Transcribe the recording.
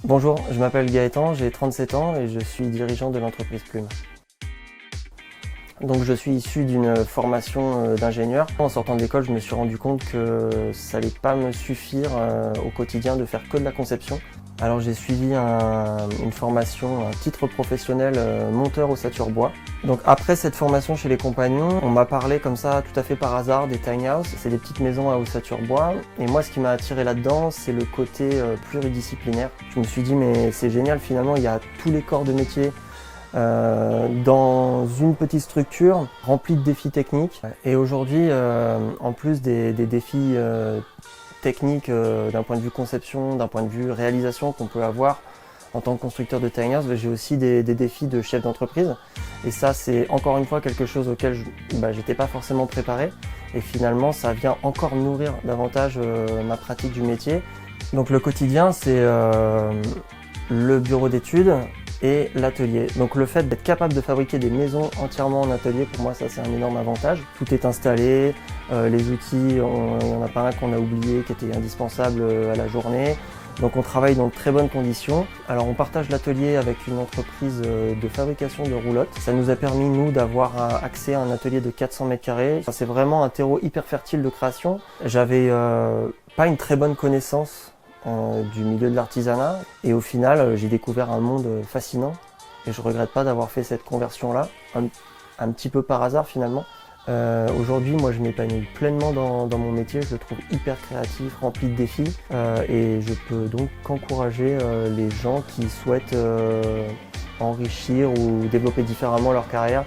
Bonjour, je m'appelle Gaëtan, j'ai 37 ans et je suis dirigeant de l'entreprise Plume. Donc je suis issu d'une formation d'ingénieur. En sortant de l'école, je me suis rendu compte que ça n'allait pas me suffire au quotidien de faire que de la conception. Alors j'ai suivi une formation, un titre professionnel monteur ossature bois. Donc après cette formation chez les compagnons, on m'a parlé comme ça tout à fait par hasard des tiny houses. C'est des petites maisons à ossature bois. Et moi ce qui m'a attiré là-dedans, c'est le côté pluridisciplinaire. Je me suis dit mais c'est génial, finalement il y a tous les corps de métier dans une petite structure remplie de défis techniques. Et aujourd'hui, en plus des défis techniques d'un point de vue conception, d'un point de vue réalisation qu'on peut avoir en tant que constructeur de tiny house, j'ai aussi des défis de chef d'entreprise. Et ça, c'est encore une fois quelque chose auquel je n'étais pas forcément préparé. Et finalement, ça vient encore nourrir davantage ma pratique du métier. Donc le quotidien, c'est le bureau d'études et l'atelier. Donc le fait d'être capable de fabriquer des maisons entièrement en atelier, pour moi ça c'est un énorme avantage. Tout est installé, les outils, il n'y en a pas un qu'on a oublié qui était indispensable à la journée. Donc on travaille dans de très bonnes conditions. Alors on partage l'atelier avec une entreprise de fabrication de roulottes. Ça nous a permis nous d'avoir accès à un atelier de 400 m². C'est vraiment un terreau hyper fertile de création. J'avais pas une très bonne connaissance du milieu de l'artisanat et au final j'ai découvert un monde fascinant et je regrette pas d'avoir fait cette conversion là un petit peu par hasard finalement. Aujourd'hui moi je m'épanouis pleinement dans mon métier, je le trouve hyper créatif, rempli de défis et je peux donc qu'encourager les gens qui souhaitent enrichir ou développer différemment leur carrière.